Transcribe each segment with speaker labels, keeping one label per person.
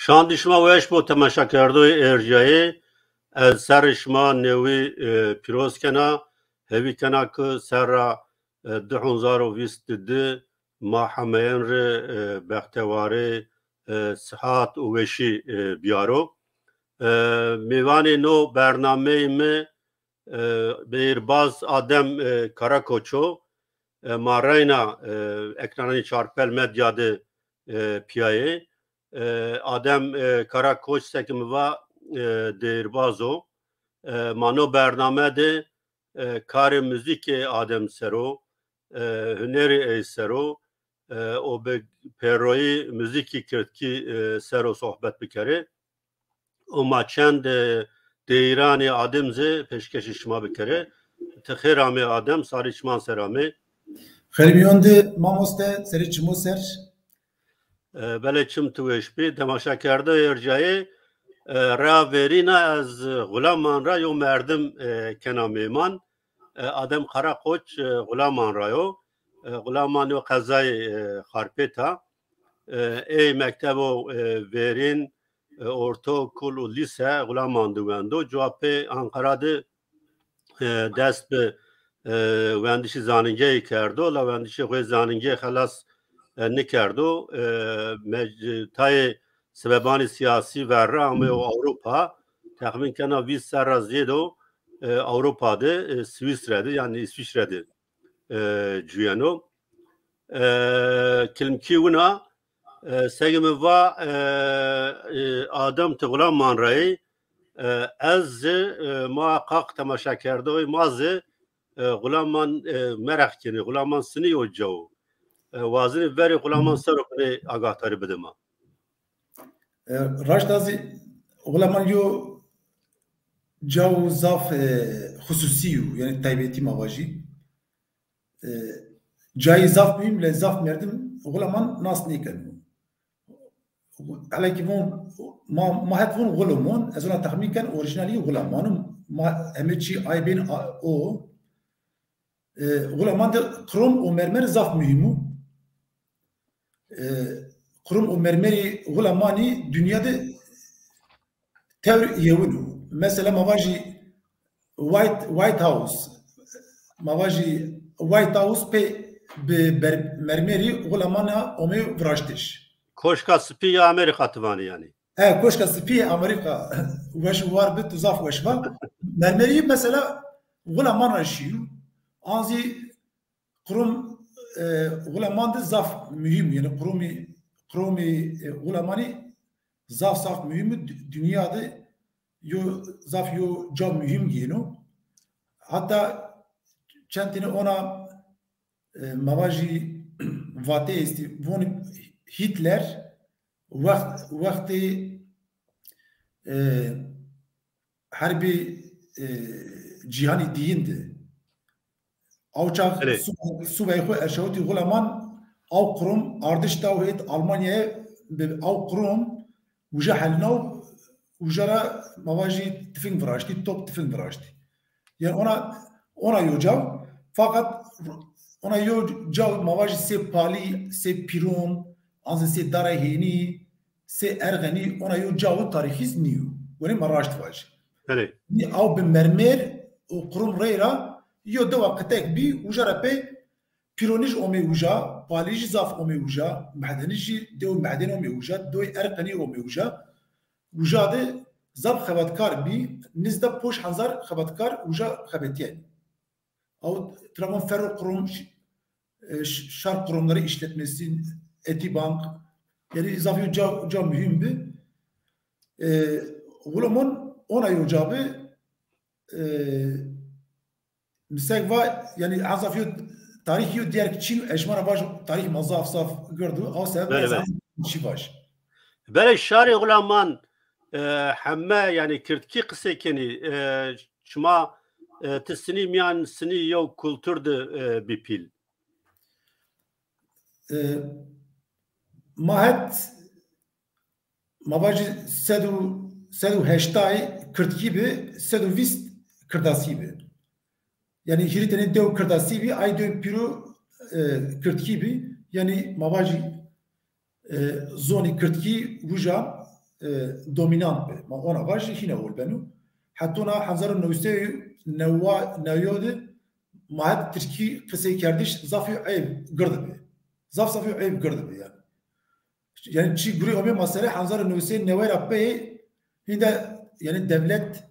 Speaker 1: شاندیشما ویش بو تماشا کردوی ارجایی از سرشما نوی پیروز کنا همی کنا که سر 2022 ما همین ر بختواره صحت و وشی بیارو میوانی نو برنامه می بیرباز آدم کاراکوچو ما رینا اکرانی چارپل مدیاده پیایه آدم کارا کوچ سکم و دیربازو مانو برنامه ده کار موزیک آدم سرو هنری ای سرو و به پیروی موزیکی کرد که سرو صحبت بکره و ما چند دیرانی آدم زه پیشکشی شما بکره تخیرامه آدم ساری چمان سرامه
Speaker 2: خیلی بیانده ماموسته سری چمو سر
Speaker 1: بله چم تویش بی تماشا کرده ارجایی را ورینا از غلامان را یو مردم کنا میمان آدم خرا خوچ غلامان را یو غلامان یو قضای خارپیتا ای مکتب و ورین ارتو کل و لیسه غلامان دوگندو جواب انقره ده دست به وندیش زانینگه کردو لا وندیش خوی زانینگه خلاص نکردو تای سببانی سیاسی و رام و اروپا تخمین کنه 20 سر زیدو اروپا ده سوئیسرا ده yani İsviçre de جویانو کلمکی ونا سگم و آدم تغلام من رای از ما قاق تماشا کرده و مازه غلام من مرخ کنی غلام من سنی و جو وازنی وری غلامان سر کنه آگاه تاری بده ما
Speaker 2: راشتازی غلامان یو جو زاف خصوصیو yani taybeti mavaji جای زاف بیم لزاف مردم غلامان ناس نیکن على كيفون ما هتفون غلامون ازونا تخمين كان اوريجينالي غلامانم ما همشي اي بين او غلامان قرم ومرمر زاف مهمو قرم ومرمري غلاماني dünyada تور يونو مثلا مواجي وايت هاوس مواجي وايت هاوس بمرمري غلامانا اومي فراشتش
Speaker 1: کوشکا سپی امریکا توانی yani
Speaker 2: كوشكا سبي امريكا واش واربت وزاف واش با مرمري مثلا غلامان رشيو انزي قروم غلامان زاف مهم yani قرومي غلاماني زاف مهم dünyada yo zaf yo job mühim giyino hatta çentini ona mavaji vate isti von Hitler vakti harbi cihani diyindi avçak subeyhu eşavti gulaman av kurum ardış tavhid Almanya'ya av kurum uca halinav ucara mavaji tifin vraşti top tifin vraşti yani ona yocav fakat ona yocav mavaji se pali se piron azı se darahini se ergani ona yocav tarihiz niyo yani maraşt vaj
Speaker 1: evet
Speaker 2: ni av be mermer o kurum reyra yo da vakitek bi ucara pe pironiş ome uca palij zaf ome uca madenici dev maden ome uca doy ergani ome uca uca de zab xebatkar bi nizda poş hazar xebatkar uca xebetiyen av travon ferro kurum şark kurumları işletmesi Etibank yani izafi ca mühim bir gulaman ona yocabı misal var yani azafi tarihi diğer Çin eşmara baş tarih mazaf saf gördü o sebep şey baş
Speaker 1: böyle şari gulaman hemme yani kirtki kısa keni şuma tısni miyan sni yo kültürde bir pil
Speaker 2: mahet mabajı sedu heştay kirtki bi sedu vist kırdasi bi yani hiritene dev kırdasi bi ay dev piro kirtki bi yani mabajı zoni kirtki vuja دومینانت به ما ona var yine ol benu hatta na hazar nüste nayod mahat Türkiye kısay kardeş zafi ayıp gırdı be zafi ayıp gırdı be yani çi guri ome masale hazar nüste never appe hinde yani devlet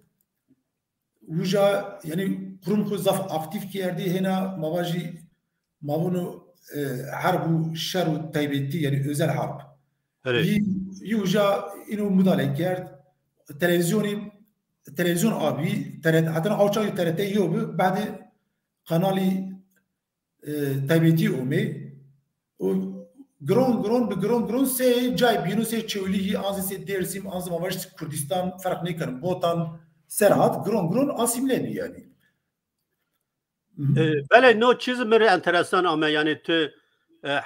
Speaker 2: uca yani kurum ku zaf aktif ki yerdi hena mavaji mavunu harbu şer taybeti yani özel harp yuja inu müdahale kerd televizyon abi hatta avçak TRT yok بعد kanali taybeti ome o gron se cay binu se çevliyi azı se dersim azı mavaş Kurdistan fark ne karım botan serhat gron asimle bi yani
Speaker 1: بله نو چیز میره انترسان آمه یعنی تو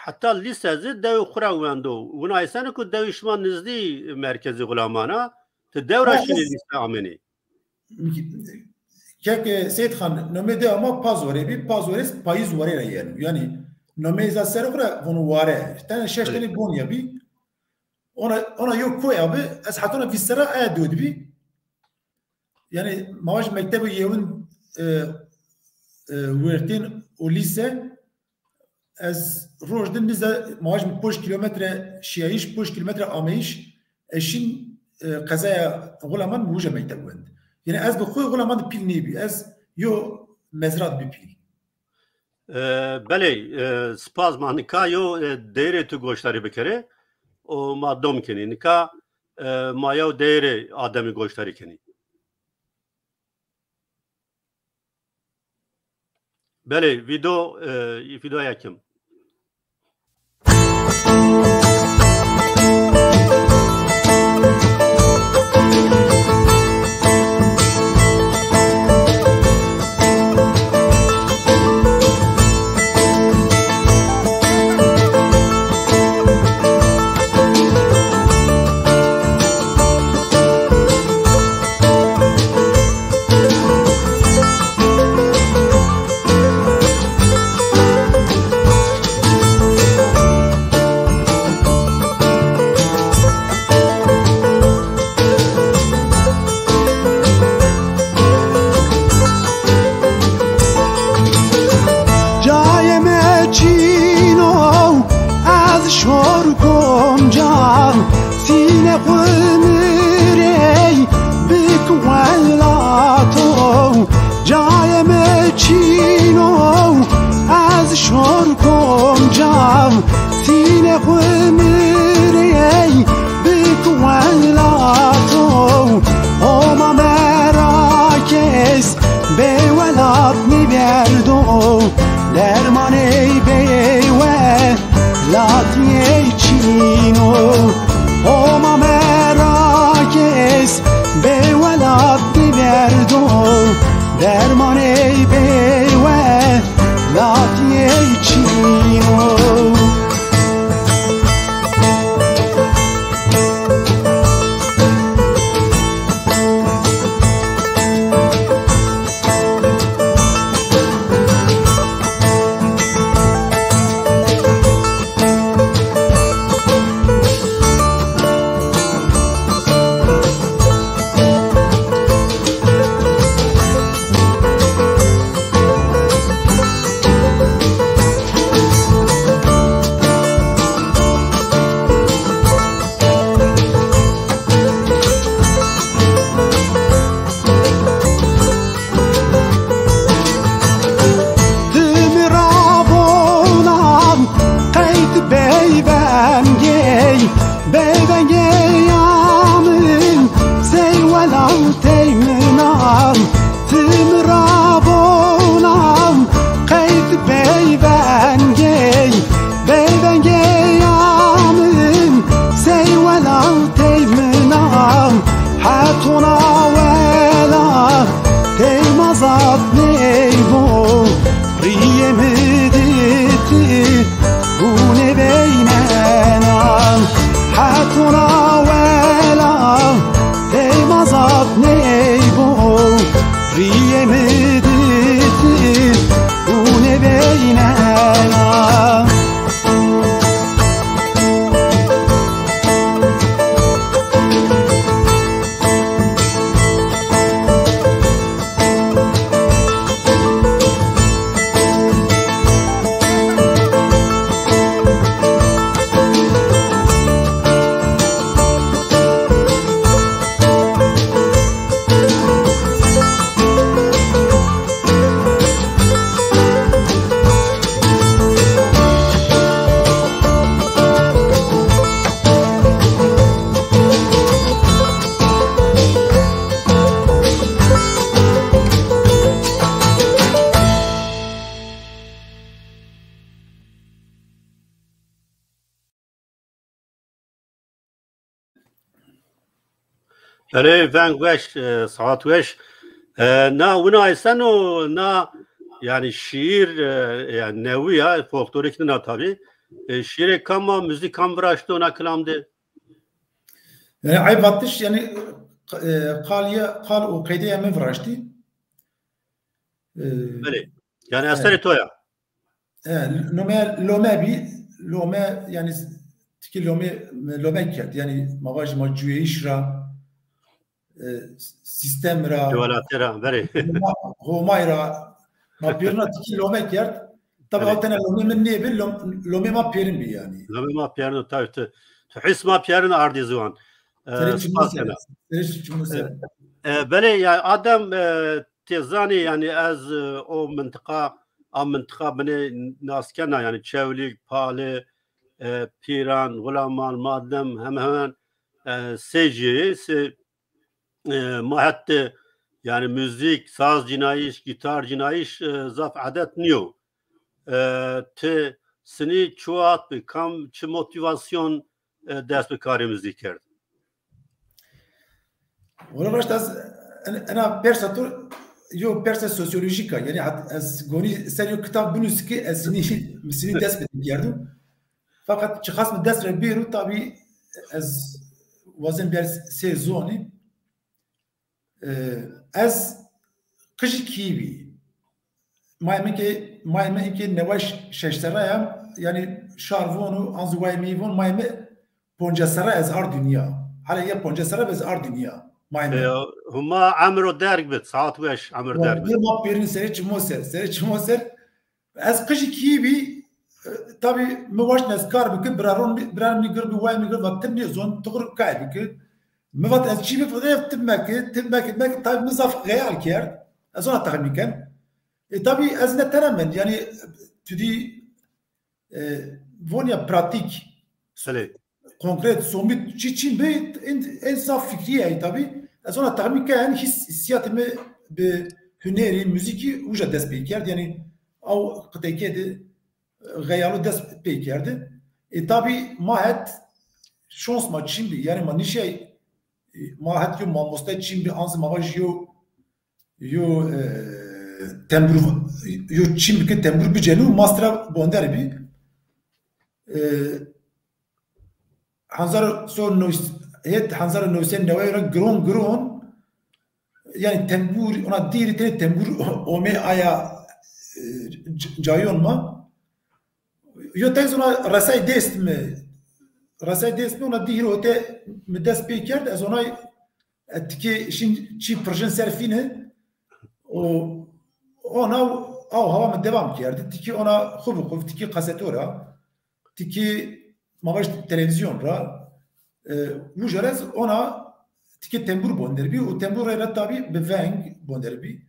Speaker 1: حتی لیست از دوی خورا وندو اونا ایسانه که دوی شما نزدی مرکزی غلامانا تو دورشی لیست آمنی
Speaker 2: که سید خان نمه ده اما پازوره بی پازوره پاییز واره را yani نمه ایزا سر خورا ونو واره تنه شش تنه بونیا بی ona yok koy abi az hatuna vissera ayad bی yani mavaş mektebi yevin ورتين وليسه از روج دن نزا مواجم 5 كيلومتر شيايش 5 كيلومتر اميش اشين قزايا غلامان موجه ميتوند يعني از بخوي غلامان بيل نيبي از يو مزرات بيبيل
Speaker 1: بله سپاس مانیکا یو دیره تو گوشتاری بکره و ما دوم کنی نکا ما یو دیره آدمی گوشتاری کنی بله ویدیو یکم بله ونگ وش ساعت وش نه اونا ایسن و نه yani şiir yani nevi folklorik ne tabi şiir kama müzik kam vraştı ona kılamdı.
Speaker 2: Yani aybatış yani kal o kaydiye mi vraştı?
Speaker 1: Bale. Yani eseri toya.
Speaker 2: Lome yani tiki lome kert yani mavaj macuyeş ra sistem ra
Speaker 1: Cevalatera bale.
Speaker 2: homayra ma pirna tiki lome kert tabi o tane lome min ne bir lome ma pirin bir yani.
Speaker 1: Lome ma piyarin tabi tuhis ma piyarin ardi zuan. Bale yani adam tezani yani az o منطقه beni naskena yani çevlik, pale, piran, gulaman, madem hemen seyciye mahatte yani müzik, saz cinayiş, gitar cinayiş zaf adet niyo. Te seni çoğat bir kam çi motivasyon ders bir kari müzik kerdi.
Speaker 2: Ona başta ana persatur yo persa sosyolojika yani az goni sen yo kitap bunu ki seni ders yardım fakat çıkas mı ders bir tabi az wazn bir sezoni az kışı kibi mayme ki nevaş şeşterayam yani şarvonu anzuvaymi mayme poncasara az ar dünya hala ya poncasara bez ar dünya
Speaker 1: هما عمرو درگ بد ساعت وش عمرو درگ
Speaker 2: بد ما birini seri çmoser az kışı kibi tabi mavaş neskar bike brar mi gır bi way mi gır vatten ne zon tuğur kay bike mevat az çibi fadayf tibmek tabi mızaf gayal ker az ona tahmiken tabi az ne teramen yani tudi vonya pratik konkret somut çiçin be en saf fikriye tabi az ona tahmiken hissiyatımı be hüneri müziki uca dest bekerdi yani av kıtekedi gayalı dest bekerdi tabi mahet şans ma çimbi yani ma nişey mahet yo mamosta çimbi anzı mavaj yo tembur yo çimbi ke tembur bi cenu mastra bonder bi Hanzar son het Hanzar nosen nevayra gron yani tembur ona diri tembur ome aya cayon ma yo tez ona rasay dest mi ona diri ote mi dest pekerd az ona etki şimdi çi projen serfine o ona hava mı devam kerdi tiki ona xub tiki kasetora tiki mavaş televizyon ra bu jarez ona tiki tembur bonderbi o tembur era tabi beveng bonderbi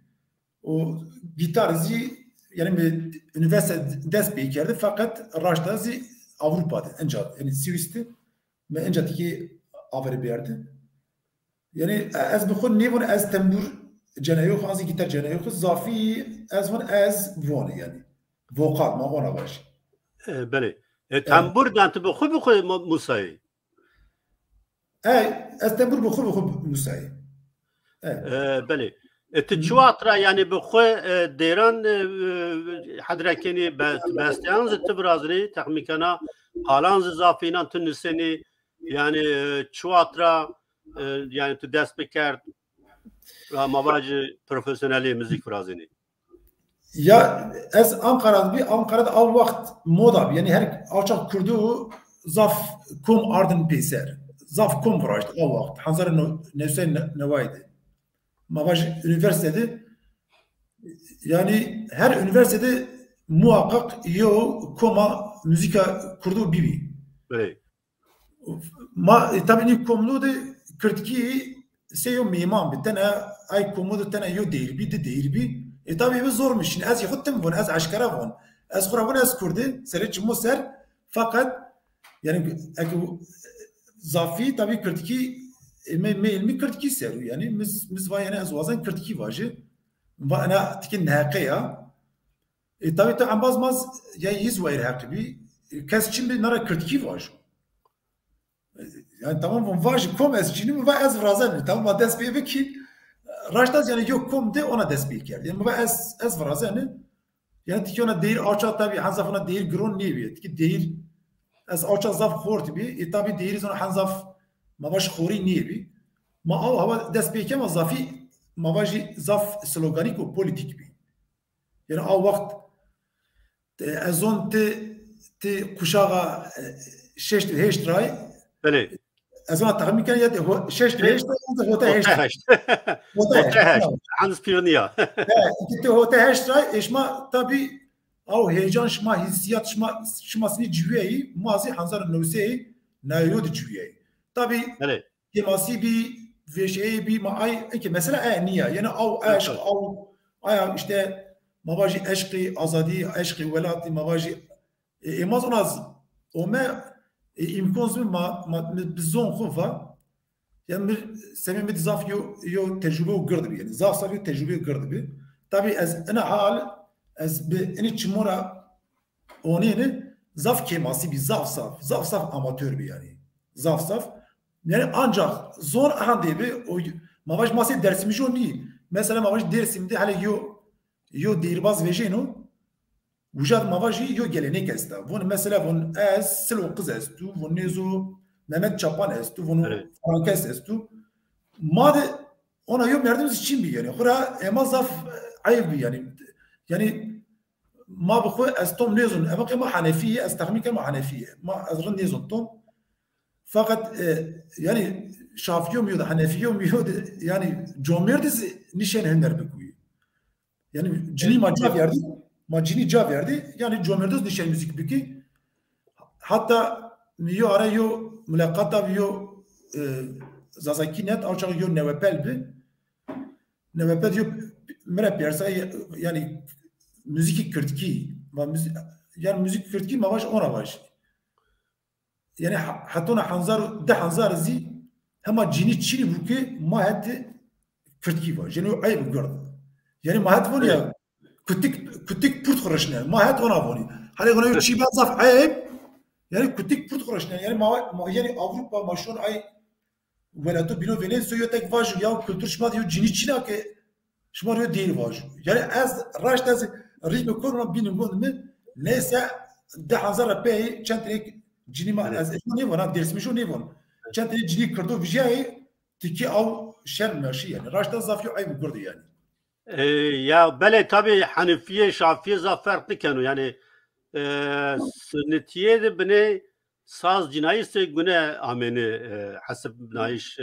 Speaker 2: o gitarzi yani üniversite ders bekerdi fakat raştazi Avrupa'da enca yani Sivris'ti ve enca tiki averi berdi yani az bixun nevon az tembur cenayok az gitar cenayok zafi az von az von yani vokal ma ona baş
Speaker 1: bale tembur dantı bu musai
Speaker 2: az tembur bu musai
Speaker 1: bale تجواترا يعني بخو ديران حدركني باستيان تبرازني تخميكنا حالان زافينا تنسني يعني تجواترا يعني تدس بكر مواج بروفيسيونالي müzik فرازني
Speaker 2: ya ez Ankara'da av vakt moda yani her açak kurduğu zaf kum ardın peser zaf kum vraştı av vakt Hanzar nevsen nevaydı Mavaj üniversitede yani her üniversitede muhakkak yo koma müzika kurduğu bibi.
Speaker 1: Evet.
Speaker 2: Tabii ni komlu da kırtki seyo mimam bir tane ay komodu tane yo değil bir de değil bir. Tabii bu zormuş. Şimdi az yahuttum bunu az aşkara bunu. Az kura bunu az kurdu. Serç muser fakat yani zafi tabii kırtki ilmi kırtki seru yani biz var yani az vazan kırtki vajı. Ve ana tikin nehakaya. Tabii ta ambazmaz ya yüz vayr hakibi. Kes için bir nara kırtki vajı. Yani tamam bu vaj kom ez cinim ve ez vrazen tamam dest bir ki raştaz yani yok kom de ona dest bir geldi. Yani ez vrazen yani ki ona değil açar tabi hanzafına değil gron niye bir ki değil ez açar zaf khort bir tabi değil sonra hanzaf mavaş khori niye bir ma av hava dest bir kem zafi mavaji zaf sloganik o politik bir. Yani av vakt ezon te kuşağa şeşt heştray
Speaker 1: بله
Speaker 2: از ما تخمین کنید یا شش هشت هوته هشت هوته هشت
Speaker 1: هنوز پیرونیا
Speaker 2: که تو هوته هشت را اشما tabi او heyecan şma hissiyat şmasını cüveyi mazi hanzar nüseyi nayod cüveyi tabi kemasi bir veşeyi bir maay ki mesela niye yani av aşk av aya işte mavaji aşkı azadi aşkı velati mavaji emaz onaz ome imkansız ma bizon خوفا yani semimi zaf yo tecrübe o gördü yani zaf safi tecrübe gördü bir tabi az ana hal az be eni çmora onini zaf keması bir zaf amatör bir yani zaf yani ancak zor hande bir o mavaj masi dersimiz o ni mesela mavaj dersimde hala yo dirbaz vejeno وجاد مواجهي يو جلينيك استا فون مثلا فون اس سلو قز استو فون نيزو مهمت çapan استو فون فرانكس استو ما ده ona يوم يردمز için bir yani khura emazaf ayıp bir yani ما بخو استوم نيزون اما كما حنفيه استخمي كما حنفيه ما اظن نيزون توم fakat yani şafiyom yo da hanefiyom yo yani comerdiz nişen hender bekuyi yani cini macaf yerdi Macini cevap verdi. Yani Cömert'e nişan müzik büki. Hatta yo ara yo mülakata yo zazaki net alçak yo nevepel bi. Nevepel yo mera piyasa yani müzik kırtki. Yani müzik kırtki mavaş ona baş. Yani hatta hanzar de hanzar zi hema cini çini büki mahet kırtki var. Yani ayıp gördü. Yani mahet var ya كتك برت خرجنا ما هات وانا بوني هل يقولون شيء بزاف عيب يعني كتك برت خرجنا يعني ما يعني اوروبا ما شلون اي ولا تو بينو فينيسيا تك فاج يا كلتور شما ديو جيني تشينا كي شما ديو ديل فاج يعني از راشت از ريتم كورونا بين نقول من ليس ده حزر باي چنتريك جيني ما از ني وانا درس مشو ني وون چنتريك جيني كردو فيجاي تكي او شرم ماشي يعني راشت زافيو عيب كردو يعني
Speaker 1: ya bele tabi Hanifiye Şafiye farklı kenu yani sünnetiye de bine saz cinayise güne ameni hasip binayiş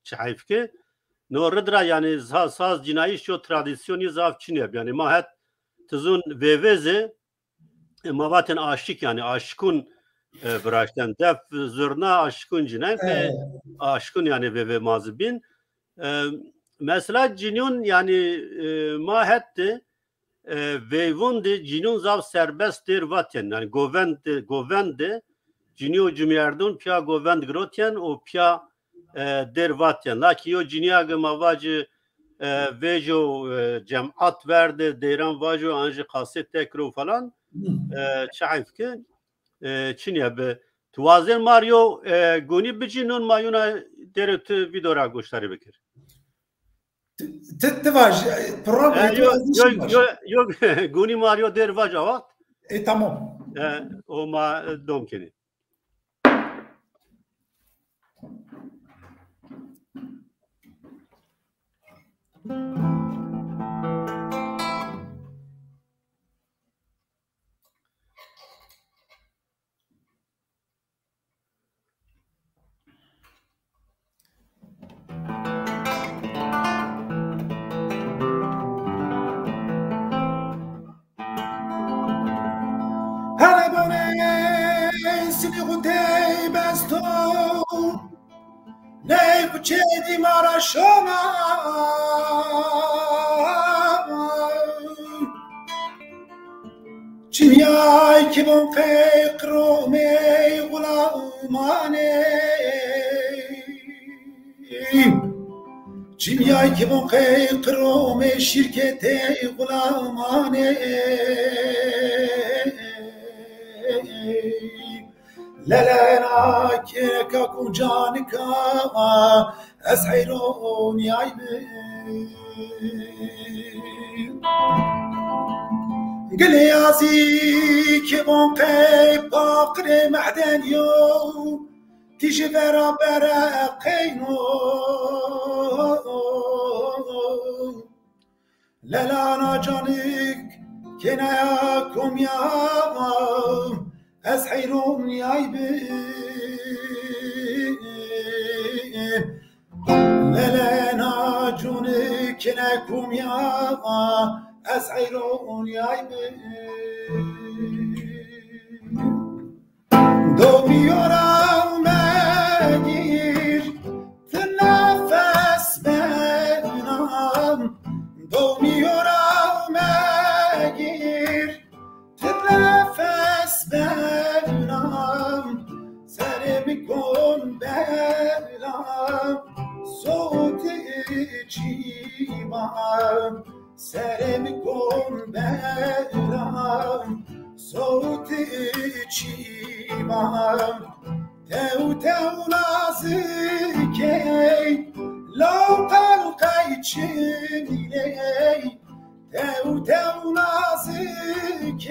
Speaker 1: çayfke no redra yani saz cinayiş yo tradisyoni zaf çineb yani mahet tuzun veveze mavaten aşık yani aşkun bıraştan def zurna aşkun cinayf aşkun yani veve mazibin mesela cinun yani mahetti veyvundi cinun zav serbesttir vaten yani govende cinio cumyardun pia govend groten o pia der vaten laki yo cinia mavacı vejo cemaat verdi deran vajo anji kaset tekro falan çayfke çinya be tuvazen mario goni bicinun mayuna dereti vidora goşları bekir
Speaker 2: تواج program
Speaker 1: yok guni Mario der vajavat
Speaker 2: tamam
Speaker 1: o ma domkeni
Speaker 2: Çedi maraşona çimyay ki bon fekro me gulamane çimyay ki bon fekro me şirkete gulamane للنا كيركا كوجانكا أسحيرون يايبي قلي يازي كيبون قيب باقري معدنيو تيجي برا برا قينو لا انا جانك كناكم يا أسحيرون يايبي لا انا جانك كناكم يا أسحيرون يايبي دوميورا وماجير تنفس بينام دوميورا وماجير تنفس بينام سرم كن بينام صوتي جيبام سرم كن بينام صوتي جيبام تو نازكي لو قلقي جميلي تو نازكي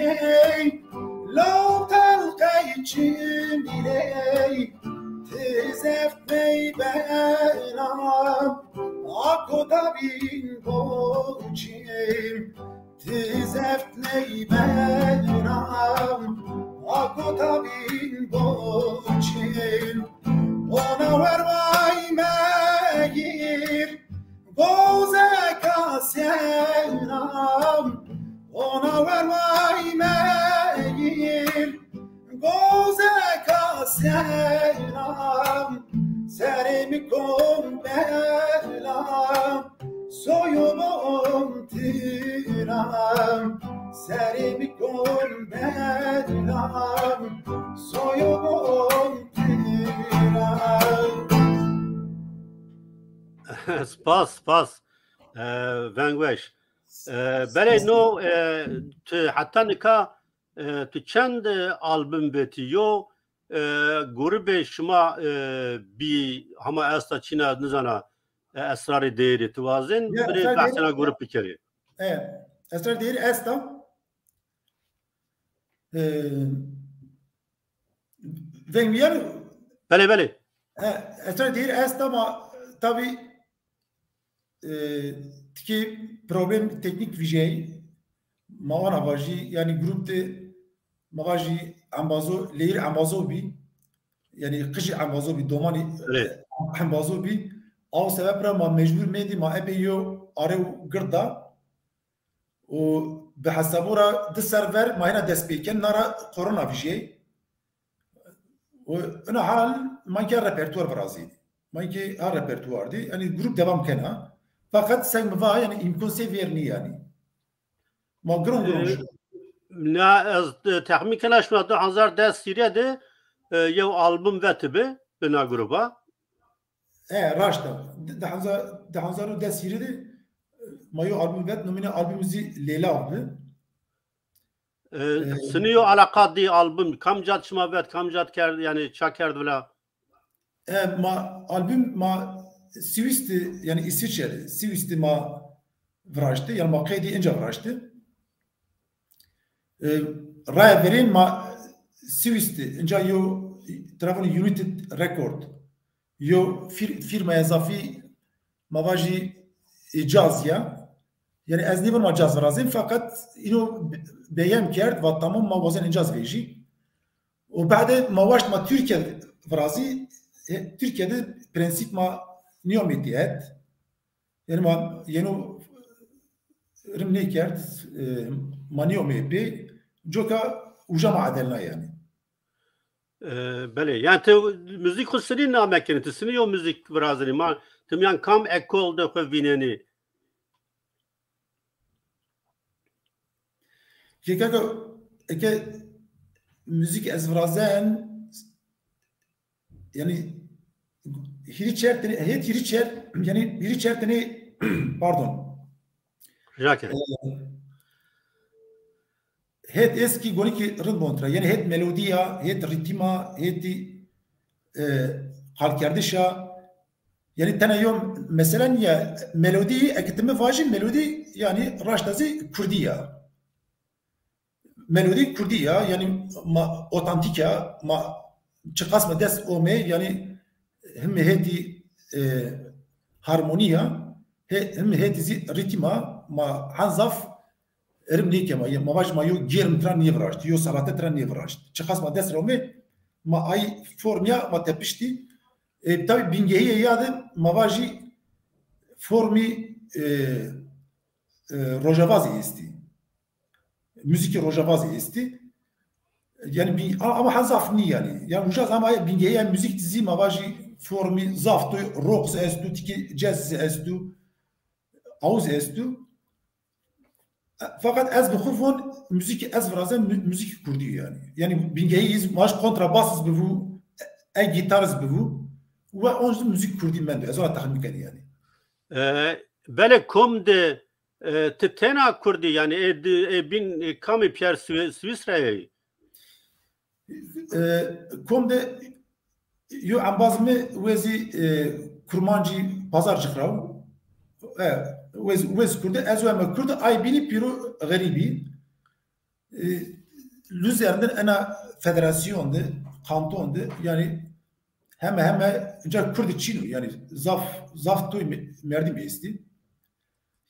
Speaker 2: لو قلقي جميلي تزفتني بينام اكو دابين بوچيم تزفتني بينام اكو دابين بوچيم ona vermay megir bozeka senam ona vermay megir bozeka senam serim kon belam soyumum tiram serim kon belam soyumum
Speaker 1: سپاس ونگوش بله نو حتی نکا تو چند آلبوم بیتیو گروه شما بی همه استا چینا نزانا اسرار دیری توازن بری بحثنا گروه بکری
Speaker 2: اسرار دیری استا ونگویر
Speaker 1: بله بله
Speaker 2: اسرار دیری استا ما tabi ki problem teknik vijay mavana vaji yani grupte mavaji ambazo leir ambazo bi yani kışı ambazo bi domani ambazo bi av sebepra ma mecbur medi ma epeyo areu gırda o behasabura de server ma hena despeken nara korona vijay o ana hal manke repertuar Brazil manki ha repertuardı. Yani grup devam kena. Fakat sen mi var yani imkan seviyerini yani. Ma gron.
Speaker 1: Ne tahmin kanaş mı? Hazar ders siriyede yev albüm vetibi bina gruba.
Speaker 2: Raşta. Hazar ders siriyede mayo albüm vet nomine albümümüzü Leyla aldı.
Speaker 1: Sınıyor alakat di albüm kamcat şma vet kamcat kerdi yani çakerdi bile.
Speaker 2: Ma albüm ma Sivist'i yani İsviçre Sivist'i ma vraştı yani ma kaydı ince vraştı. Raya verin ma Sivist'i ince yo tarafını United Record yo firma ezafi ma vaji caz ya yani ez nivel ma caz razim fakat ino beyem kert ve tamam ma vazen caz veji. O بعد ma vaşt ma Türkiye vrazi Türkiye'de prensip ma niyomidiyet yani ma yeni rimne kert ma niyomepi joka uca ma adelna yani.
Speaker 1: Bele yani te müzik khusri na mekeni te siniyo müzik brazili ma tem yan kam ekol de khavineni
Speaker 2: ki müzik ezvrazen yani hiriçer yani hiriçerteni pardon.
Speaker 1: Rica
Speaker 2: هيت اسكي غونيكي رد مونترا يعني هيت ميلوديا هيت ريتما هيتي قال كردشا يعني تنا يوم مثلا يا ميلودي اكتم فاجي ميلودي يعني راشتازي كرديه ميلودي كرديه يعني ما اوتنتيكا ما قسمه دس اومي يعني هم هيتي هارمونيا هم هيتي ريتما ما حنظف رمني كما ما باش ما يو جيرم تران نيفراش يو صلاه تران نيفراش تشخص ما دس رومي ما اي فورميا ما تبشتي tabii Binge'ye yadı mavaji formi Rojavazi isti. Müzik Rojavazi isti. Yani ama hazaf ni yani. Yani ujaz ama Binge'ye müzik dizi mavaji formi zaftu rock estu tiki jazz estu avuz estu. Fakat ez bixufon müzik ez vrazem müzik kurdi yani. Yani Binge'ye maş kontrabas bu gitarız bu. و اونج موزیک کردی من از اون تخمین کردی یعنی
Speaker 1: بله کم ده تتنا کردی یعنی بین کامی پیار سویسرایی
Speaker 2: کم ده یو انبازمه وزی کرمانجی پازار جخراو وز کرده از اون کرده ای بینی پیرو غریبی لوزرندن انا فدراسیون ده kanton de yani hemen Kurdi Çin'u yani zaf toy merdim esti.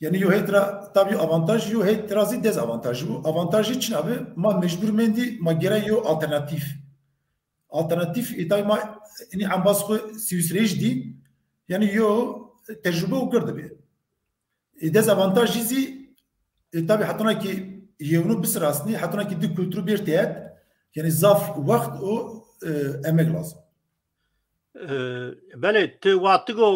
Speaker 2: Yani yo hetra tabii avantaj yo hetrazi dezavantaj bu. Avantajı için abi ma mecbur mendi ma gere yo alternatif. Alternatif itayma ini ambasxo Sivistreji yani yo tecrübe ukurdu be. Dezavantaj izi tabii hatuna ki yevnu bisrasni hatuna ki di kültürü bir teat yani zaf vakt o emek lazım.
Speaker 1: بله تو واتگو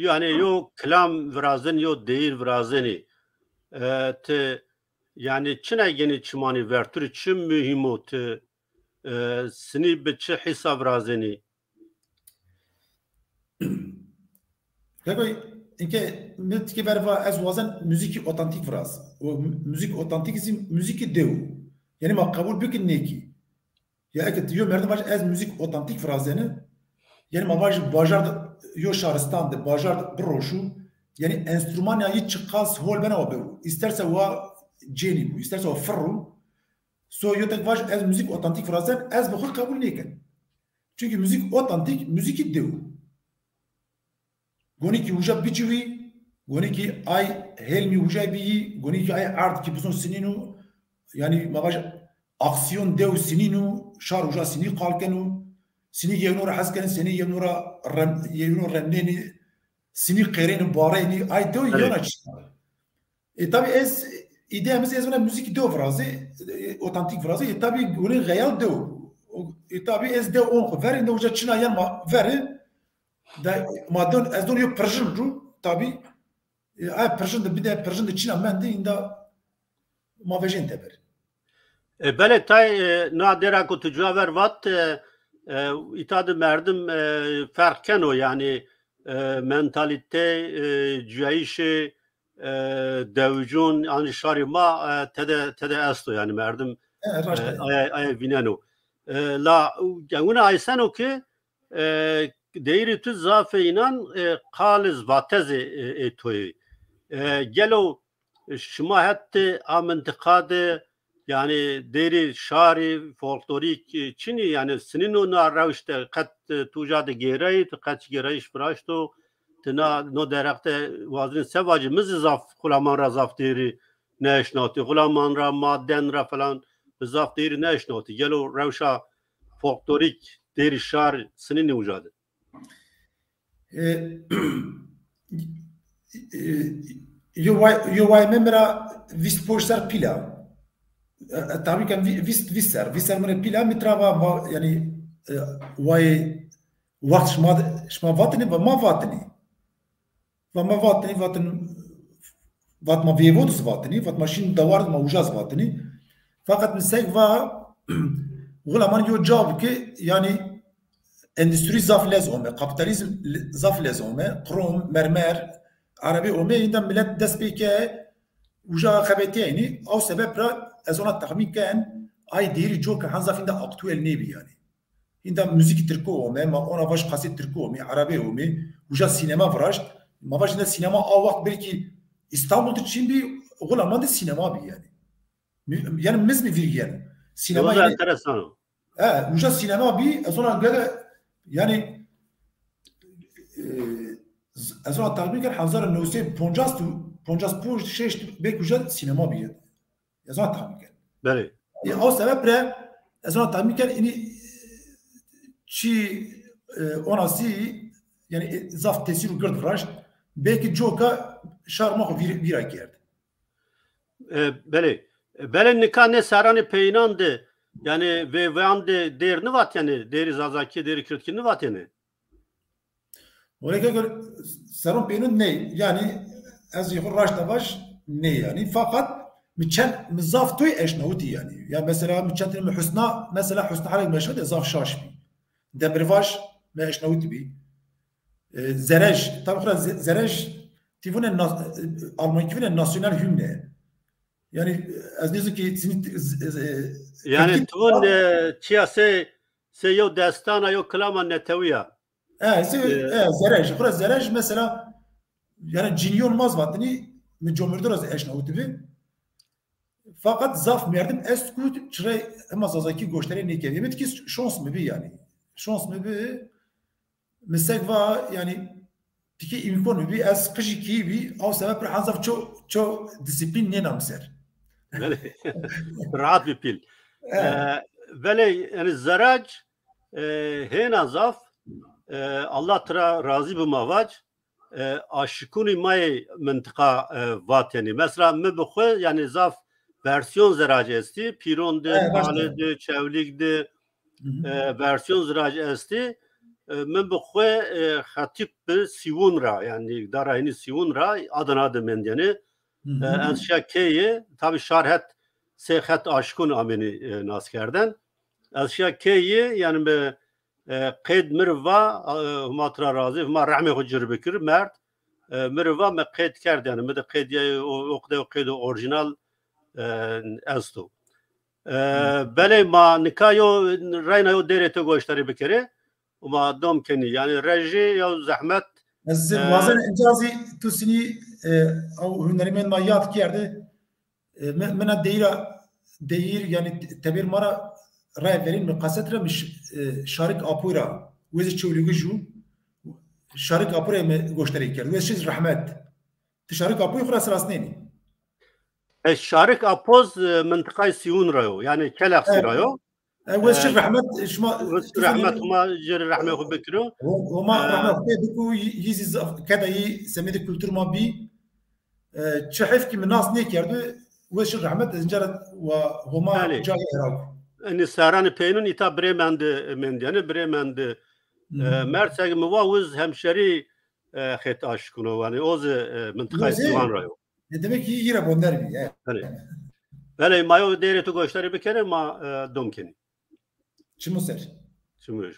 Speaker 1: yani yo kelam vrazın yo değil vrazını yani çine yeni çimani vertür çim mühim o seni biçi hesap vrazını
Speaker 2: tabii inke müzik verva az vazan müzik otantik vraz o müzik otantik isim müzik dev yani ma kabul bikin neki ya eket yo merdim az müzik otantik vrazını yani mavaji bajar yo şaristan de bajar broşu yani enstrüman ya hiç çıkas hol bana o isterse o ceni bu isterse o fırru so yo tek vaj az müzik otantik vrazan az bu kabul neken çünkü müzik otantik müzik dev goni ki uja biçvi goni ki ay helmi uja bi goni ki ay art ki buzun sininu yani mavaj aksiyon dev sininu şar uja sini kalkenu sini yevnura hasken sini yevnura remneni sini qerin bareni ay dev yana çıkar. Tabi ez ideyamiz ez müzik dev frazı otantik frazı tabi goni gayal dev tabi ez dev on verin de uja çina yan verin da madon ez don yo Persian ru tabi ay Persian de bir de Persian de Çin men de inda mavejin teber.
Speaker 1: Bele tay nadera ko tujver vat itadı merdim farken o yani mentalite cüyişi devcun yani şarima tede esto yani merdim ay vineno la yanguna aysan o ki değeri tüz zafe inan kaliz vateze etoy gelo şuma hatta amentikade yani değeri şari folklorik Çin'i yani senin ona ravişte kat tujade gereği kat gereği şpraşto tına no derekte vazin sevacımız zaf kulaman razaf değeri neşnati kulaman ra madden ra falan zaf değeri neşnati gelo ravşa folklorik değeri şar senin ne ucadı
Speaker 2: yo vay memra vispoşlar pila tabii ki visser mene pila mitrava yani vay vakt şma vatni ve ma vatni vat ma vievodus vatni vat maşin davar ma ujaz vatni fakat misek va gulaman yo job ki yani endüstri zaf lez ome kapitalizm zaf lez ome krom mermer Arabi ome indan millet despeke uja khabetiyni o sebeple ez ona tahmin ken ay deri joka hanza finda aktuel nebi yani. Hinda müzik Türkçe ome, ma ona baş kaset Türkçe ome, Arabi ome, uca sinema vraşt. Ma baş da sinema o vakt belki İstanbul'da şimdi gulaman da sinema bir yani. Yani biz mi vir yani? Sinema
Speaker 1: yani. Enteresan.
Speaker 2: Uca sinema bir az ona göre yani az ona tahmin ken Hazar Nusayb Ponjas Puj şey belki uca sinema bir yani. Az ona tahmin ken.
Speaker 1: Beli.
Speaker 2: O sebeple az ona tahmin ken ini çi onası yani zaf tesir gırd vraşt belki joka şarma vira geldi.
Speaker 1: Beli. Beli nikah ne sarani peynandı yani ve ande değerini vat yani değeri zazaki değeri kırtkini vat yani.
Speaker 2: Oraya göre sarın peynan ne yani az yukarı raşta baş ne yani fakat müçen mizaf toy eşnavuti yani. Ya mesela müçen Hüsna mesela Hüsna halek meşhur de zaf şaşbi. Demirbaş ve eşnavuti bi. Zerej tabii Zerej tivune Alman tivune nasyonel hümne. Yani az neyse ki
Speaker 1: yani tuvun se yo destana yo klama neteviya.
Speaker 2: Zerej. Kura Zerej mesela yani cini olmaz vatni mücomurdur az eşnavuti bi. Fakat zaf merdim eskut çire ama zazaki goştere ne kevimet ki şans mı bi yani. Şans mı bi? Mesela yani tiki imkan bir az kışı ki bir o sebep hazaf çok disiplin ne namser.
Speaker 1: Rahat bir pil. Böyle yani zarac hena zaf Allah tıra razı bu mavac aşkuni may mıntıka vat yani mesela mebxu yani zaf versiyon zarac esti pironde palede çevlikde versiyon zarac esti من بخواه خطیب به سیون را یعنی در اینی سیون را Adana demendiyeni از شکیه tabi şarhet seyhat aşkın ameni naskerden az şekiyye yani be qeyd mirva matra razı ma rahme hujr bekir mert mirva me qeyd kerdi yani me de qeydiye o qeyd orijinal esto bele ma nikayo raynayo derete goştari bekere وما دوم كني يعني رجي يا زحمت
Speaker 2: وازن انجازي تسني او هنرمن ما ياد كيرده من دير يعني تبير مره راي verin مقاصدره مش شارك ابورا ويز تشوليغو جو شارك ابورا gösteri كير ويز شيز رحمت تشارك ابورا خلاص راسنيني
Speaker 1: الشارك ابوز منطقه سيون رايو يعني كلاخ رايو
Speaker 2: وش رحمت شما
Speaker 1: رحمت ما جري رحمه خو بكرو
Speaker 2: وما رحمه بكو يزي كذا يسمي الكولتور ما بي تشحف كي من الناس نيك يردو وش رحمت زنجرت وهما جاي يراو
Speaker 1: اني ساران بينون يتا بريماند من يعني بريماند مرسق مواوز همشري خيت اشكونو يعني اوز منطقه سيوان رايو
Speaker 2: demek ki yine bunlar bir
Speaker 1: yani böyle mayo değeri gösteri bir kere ma domkeni
Speaker 2: Çimuser.
Speaker 1: Çimuser.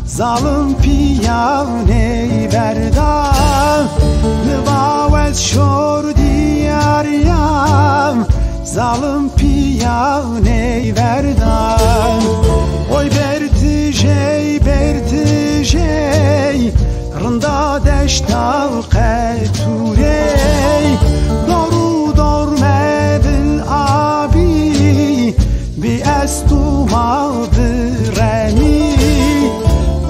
Speaker 3: Zalım piyane verda Nıvavet şor diyar yam Zalım piyane verda Oy bertijey Rında de دشتا قطوره دارو دارمه بالآبی بی استو ما برمی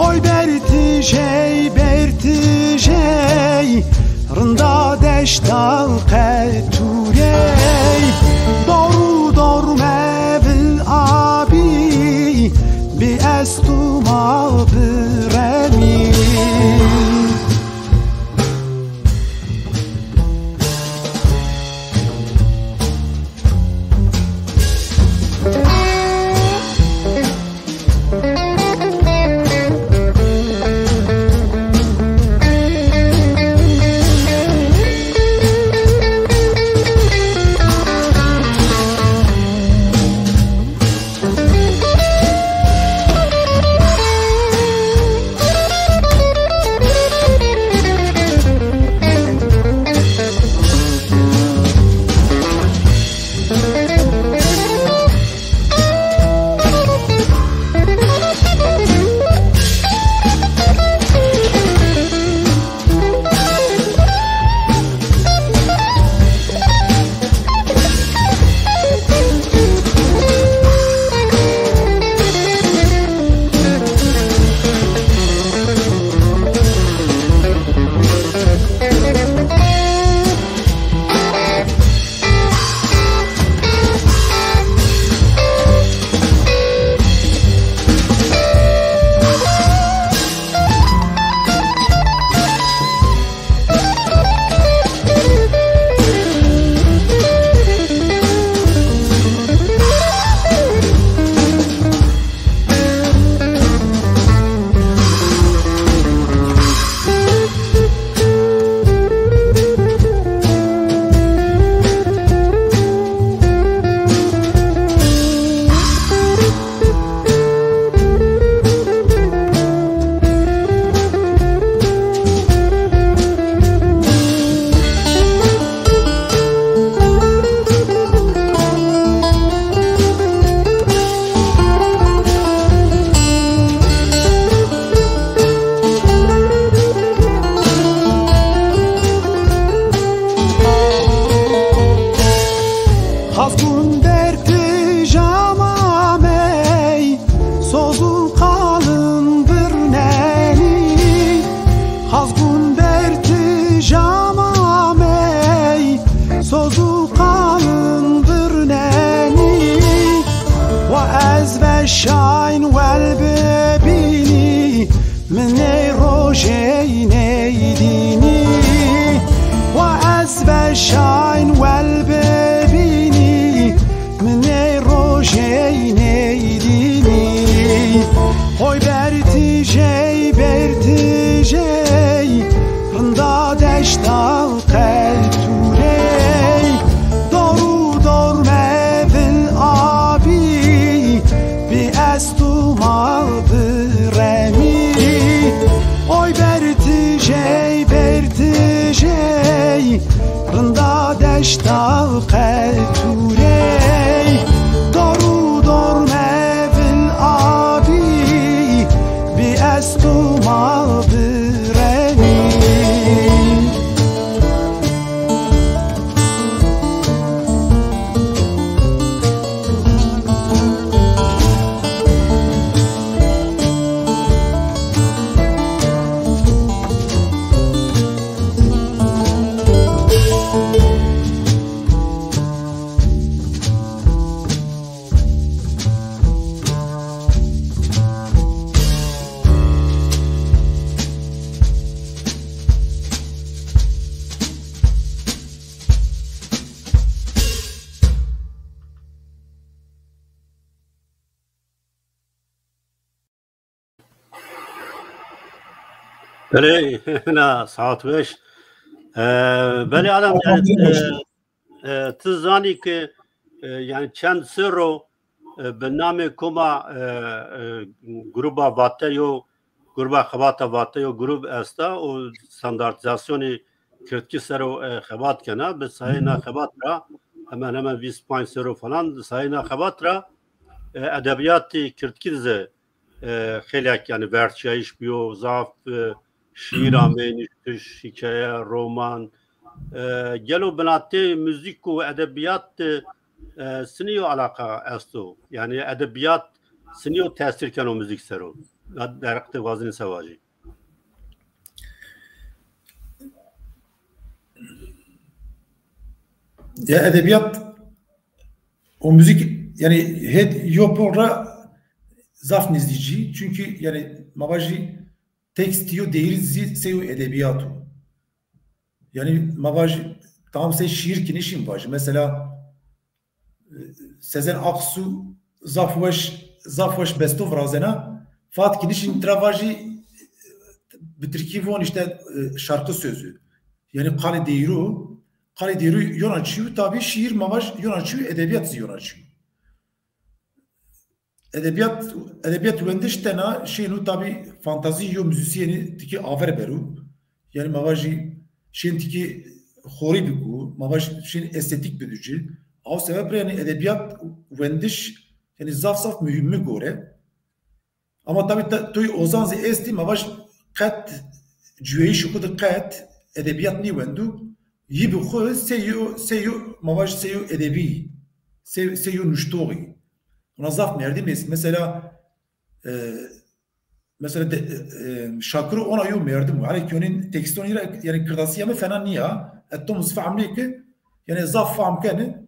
Speaker 3: oy bertijey rında deşta qeturey daru darme bil abi bi estuma biremi شاین ول ببینی من روشی نیدینی و از شاین ول ببینی من روشی نیدینی hoy bertijey rında deşta qelturey daru darme bil abi bi estuma biremi oy bertijey rında deşta qelturey daru darme bil abi bi estuma biremi
Speaker 1: بله نه ساعت وش بله آدم یعنی تزانی که یعنی چند سر رو به نام کما گروه واتیو گروه خبات واتیو گروه استا و استانداردیزاسیون کرتکی سر رو خبات کنه به ساینا خبات را hemen 25 سر falan ساینا خبات را ادبیات کرتکی ده خیلی یعنی ورچایش بیو زاف şiir ameniş, hikaye, roman, gelo binatı müzik ve edebiyat siniyo alaka esto. Yani edebiyat siniyo tesirken o müzik sero. Derekte vazini sevacı.
Speaker 2: Ya edebiyat o müzik yani hep yopora zaf nizdici çünkü yani mavaji tekstiyo değerizi seyo edebiyatı. Yani mavaji tam se şiir kinişim var. Mesela Sezen Aksu zafwaş bestov razena fat kinişin travaji bitirkivon işte şarkı sözü. Yani Kale Deyru yöneçiyor tabi şiir mavaj yöneçiyor edebiyat yöneçiyor. Edebiyat vendiş tena şeyinu tabi fantazi yo müzisyeni tiki aver beru. Yani mavaji şeyin tiki hori biku, mavaj şeyin estetik bedücü. Av sebeple yani edebiyat vendiş yani zaf mühimmi gore. Ama tabi toy ozanzi esti mavaj kat cüeyi şukudu kat edebiyat ni vendu. Yi bi xwe seyo mavaj seyo edebi seyo nuştoği ona zaf nerede mesela şakır ona yo merdim hani köyün tekstoni yani kırdasiye mi fena niye ettom zfamli ki yani zaf fam kene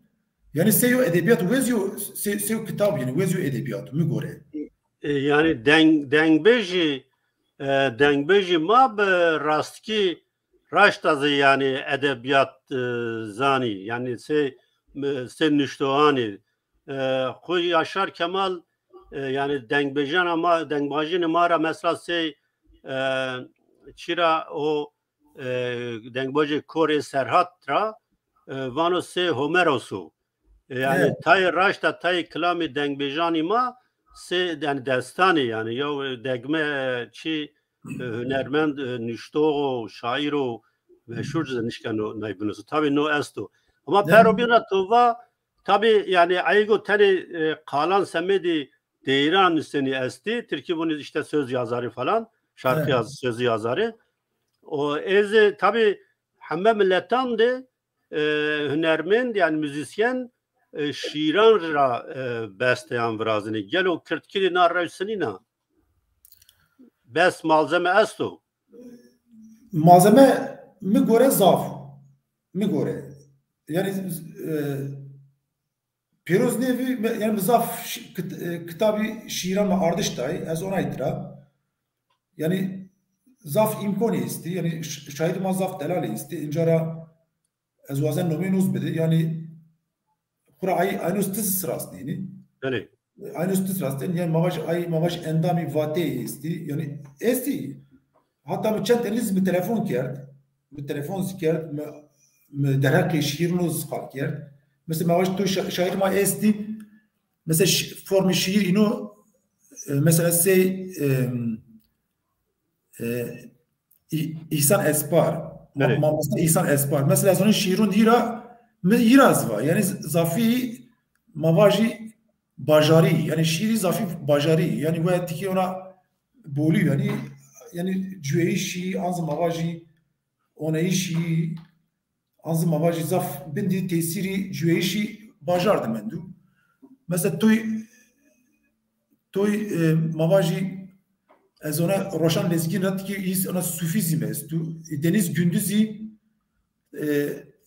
Speaker 2: yani seyo edebiyat vezyo seyo kitap yani vezyo edebiyat mi gore
Speaker 1: yani dengbeji ma be rastki raştazı yani edebiyat zani yani se nüştoğani Koy Yaşar Kemal yani dengbejan ama dengbajin mara mesela çira o dengbajı Kore Serhatra vano se Homeros'u yani tay raşta tay klami dengbejani ma se yani destani yani yo degme çi hünermend nüştoğu şairo meşhur nişkano naybunusu tabi no esto ama perobina tova tabi yani aygo tane kalan semedi değiran seni esti Türkiye bunu işte söz yazarı falan şarkı sözü yazarı o eze tabi hamme milletten de hünermend yani müzisyen şiiran ra besteyan vrazini gel o kırtkili narraysenina bes malzeme esto
Speaker 2: malzeme mi gore zaf mi gore yani Peroz nevi yani zaf kitabı şiiran mı ardıştay az ona itira yani zaf imkoni isti yani şahit ma zaf delali isti incara az vazen nominuz bedi yani kura aynı üstsüz rastini
Speaker 1: yani
Speaker 2: aynı üstsüz rastini yani mavaş endami vate isti yani esti hatta mı çenteniz mi telefon kert mi derhaki şiirnuz kalk kert mesela mavaş tu şair ma esti mesela form şiir ino mesela İhsan Espar İhsan Espar mesela onun şiirun iraz var yani zafi mavaji bajari yani şiiri zafi bajari yani bu etki ona buluyor yani cüeyi şiir anzı mavaji ona işi anzı mavaji zaf bindi tesiri cüeyi şiir bajardı mendu mesela toy mavaji az ona roşan lezgin rat ki ona sufizm estu Deniz Gündüz'i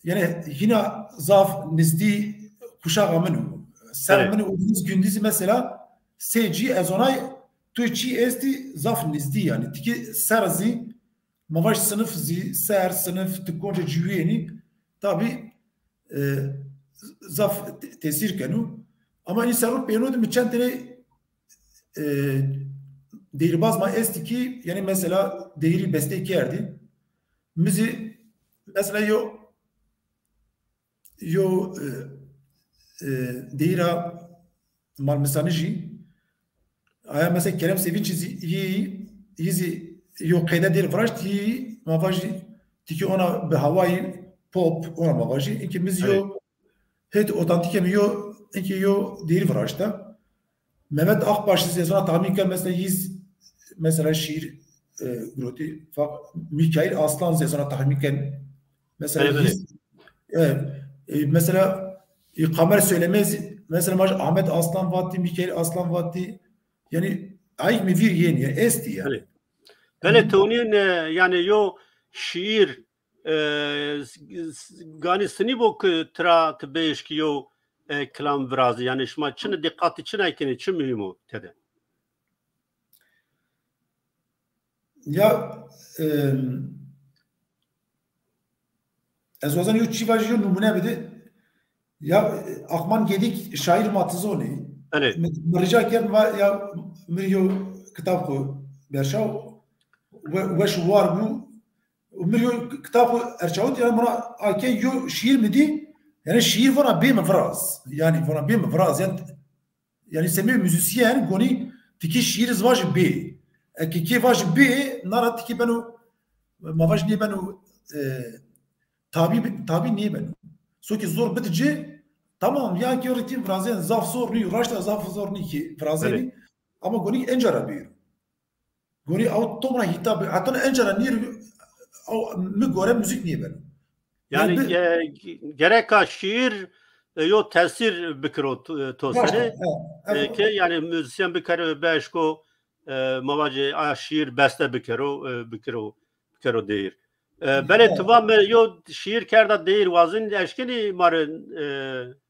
Speaker 2: yani yine zaf nizdi kuşağı amenu sen o Deniz Gündüz'i mesela seci az ona tuçi esti zaf nizdi yani tiki serzi mavaş sınıf ser sınıf tıkonca cüveni tabi zaf tesir kanu ama insanlık beğeniyordu mu çentene Değirbaz ma esti ki yani mesela değeri bestekerdi. Müzi mesela yo değira mal mesaniji aya mesela Kerem Sevinç yizi yo kayda değil vraşt yi mavaji tiki ona be havai pop ona mavaji ikimiz yo het otantik mi yo iki yo değil vraşta Mehmet Akbaş'ın sezona tahmin mesela mesela şiir Grotti Mikail Aslan zezana tahminken mesela mesela kamer söylemez mesela maj Ahmet Aslan Vati Mikail Aslan Vati yani ayık mi vir yeni ya esti yani.
Speaker 1: Böyle tonin yani yo şiir gani seni bu tra tbeş ki yo kelam vrazı yani şma çın dikkati çın aykeni çın mühim o tede.
Speaker 2: Ya ez o zaman yo çivajiyo numune bedi ya akman gedik şair matizoni
Speaker 1: Evet.
Speaker 2: Mırıca kern var ya mıryo kitap ko berşav ve şu var bu mıryo kitap erçavut yani buna ake yo şiir mi di yani şiir bana bir mefraz yani bana bir mefraz yani semi müzisyen goni tiki şiir zvaj be ki vaj be nara tiki benu mavaj niye benu tabi niye benu so ki zor bitici tamam ya ki öğretim frazen zaf zor ni raşta zaf zor ni ki frazeni ama goni encara bir goni automra hitap hatta encara ni mi gore müzik niye benu
Speaker 1: yani gerek şiir yo tesir bikro tosere ki yani müzisyen bikro beşko mavaje şiir beste bikro değil. Böyle tamam yo şiir kerda değil vazin eşkeni marın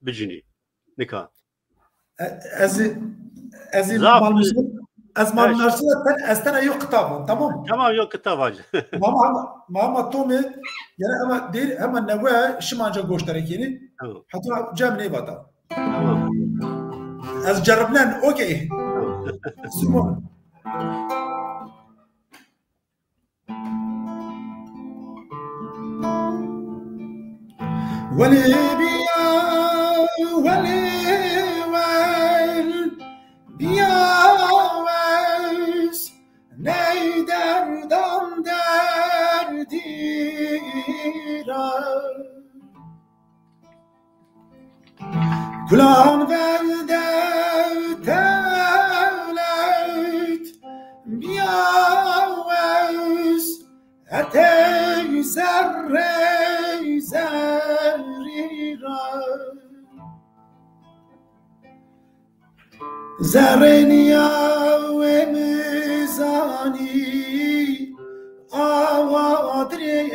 Speaker 1: bicini nika.
Speaker 2: Az malmüsün estana yok kitabı tamam.
Speaker 1: Tamam yok kitap var.
Speaker 2: Mama Tommy yani ama değil hemen ne var şimanca gösterekini. Hatta cemne bata.
Speaker 1: Tamam.
Speaker 2: Az jarabnan okey. Tamam. Veli biya veli vel biya ves ney derdam derdira kulan vel devlet biya ves etey zerre zerira zerreniya ve mizani avadreyn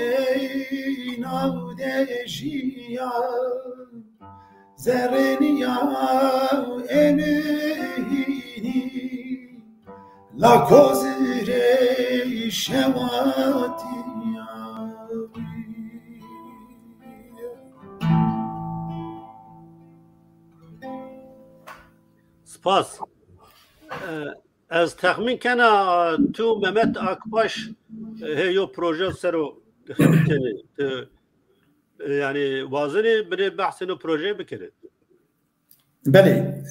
Speaker 2: avdeşiya zerreniya emihini la kozire şevatiya
Speaker 1: Spas. Az tahmin kana tu Mehmet Akbaş heyo proje sero yani vazini bir bahsini proje bikere.
Speaker 2: Beli.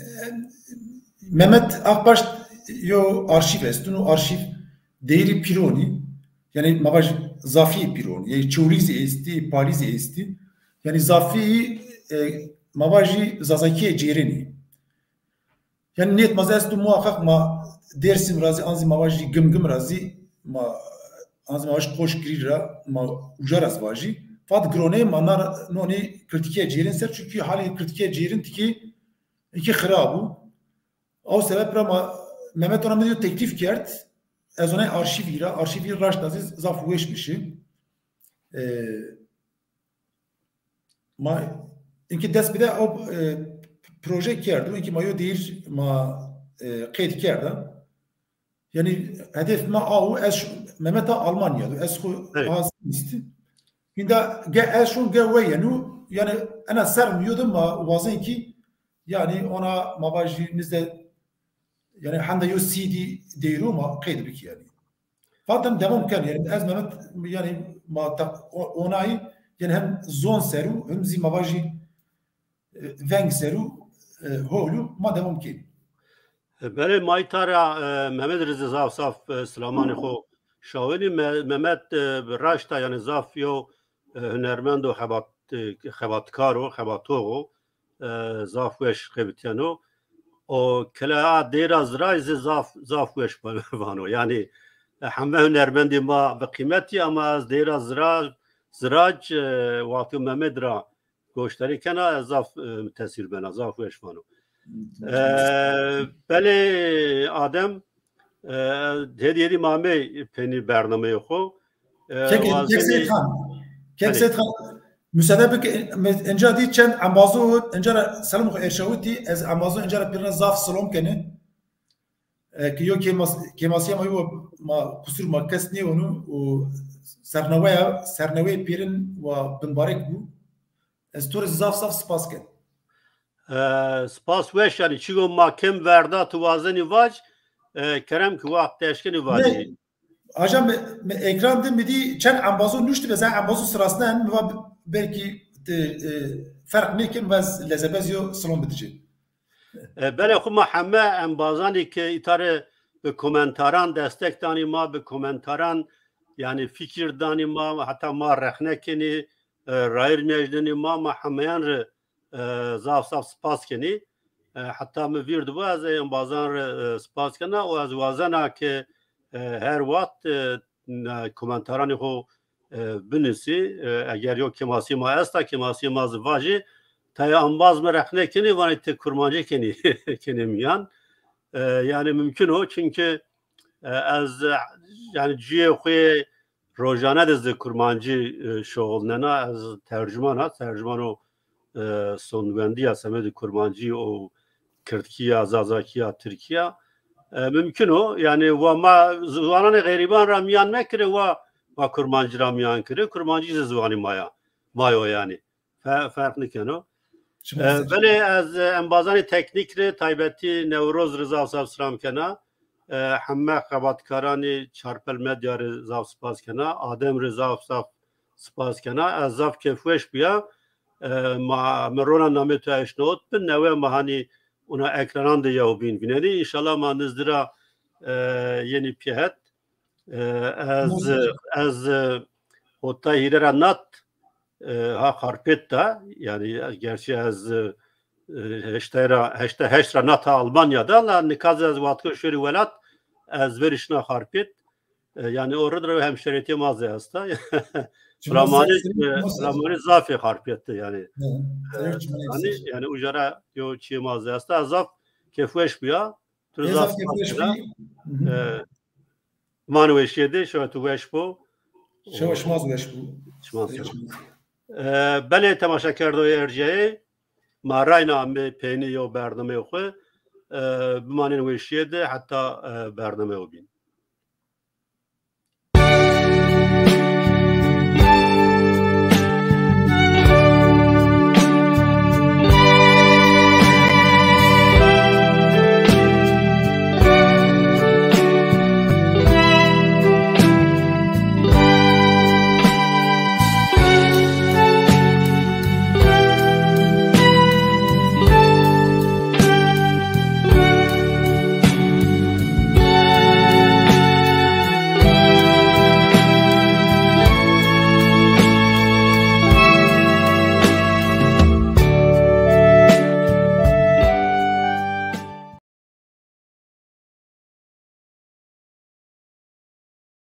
Speaker 2: Mehmet Akbaş yo arşiv estunu arşiv değeri pironi yani mavaj zafi pironi yani çurizi esti palizi esti yani zafi mavaji zazaki cereni yani niyet mazestu muhakkak ma dersim razi anzi mavaji gım razi ma anzi mavaji koş girira ma ujaraz vaji fat grone manar noni kritike cerin ser çünkü hali kritike cerin tiki iki xirabu o sebeple ma Mehmet ona diyor teklif kert az ona arşiv raştaziz zaf ueşmişi ma inki dest bir de o proje kerdim inki mayo değil ma kayıt kerdim yani hedef ma au es Mehmet Almanya'da es az isti inda es şun gevey yani ana sermiyordum ma vazin ki yani ona mabajinizde yani handa yo CD değiru ma kayıt biki yani fatem devam kan yani az Mehmet yani ma onay yani hem zon seru hem zi mabaji veng seru holu ma devam ki
Speaker 1: Böyle maytara Mehmet Rıza Zaf Selaman xo şavini Mehmet raşta yani zaf yo hünermend o xebatkaro xebatogo zaf weş xebitano o kela deraz raiz zaf weş vano yani همه هنرمندی ما به قیمتی اما از دیر زراج وقتی محمد را گوشتری کنه اضاف تاثیر بنا اضاف وشمانو بله آدم هدیه مامه پنیر برنامه خو
Speaker 2: کیک سید خان müsaade bek inca di çend ambazo inca selam xo erşawti ez ambazo inca pirna zaf salom kene ki yo kemasiya ma kusur ma kesni onu o sernawaya pirin ve binbarek bu ez tur zaf spas ken
Speaker 1: spas weş yani çigo mahkem verda tu vazeni vaj kerem ki vaqt teşkini vadi
Speaker 2: Hocam ekranda midi çen ambazo nuştu ve ambazo sırasında belki fark nekin ve lezebezyo salon bitecek.
Speaker 1: Bele xuma hemme ambazani ki itare be komentaran destek dani ma be komentaran yani fikir dani ma hatta ma rehnekini rair mejdeni ma hammeyan zaf spas keni hatta me virdu bu az ambazan spas kana o az wazana ki her vakt komentarani xo binisi eğer yok kemasi ma asta kemasi ma zvaji taya ambaz merakne keni vanite kurmancı keni miyan yani mümkün o çünkü az yani ciye xoy rojane de kurmancı şoğulnena az tercümano sonvendi asemedi kurmancı o Kırtkiya Zazakiya Türkiye mümkün o yani ma zvanane gariban ramiyan mekre ve kurmancı ramiyan kire kurmancı zvani mayo yani fark ne keno böyle az embazani teknikre taybeti nevroz rıza savsram kena hamme qabatkarani çarpel medya rıza spas kena adem rıza spas kena azaf kefweş biya ma merona nametu eşnot bin neve mahani ona ekrandan da yavbin binedi inşallah ma nizdira yeni pihet az hatta hirera nat ha karpetta yani gerçi az heştera nata Almanya'da la nikaz az vatkı şöyle velat az verişna karpet yani orada hemşeriyeti mazı hasta Ramani zafi karpette yani yani ujara yo çi mazı hasta azaf kefweş biya
Speaker 2: Zaf kefweş biya
Speaker 1: manweşyedi şöyle tu weş bu
Speaker 2: şoşmaz weş bu
Speaker 1: بله تماشاگر دوی ارجعی ما راینا می پینی و برنامه خو بمانین ویشیده حتی برنامه و بین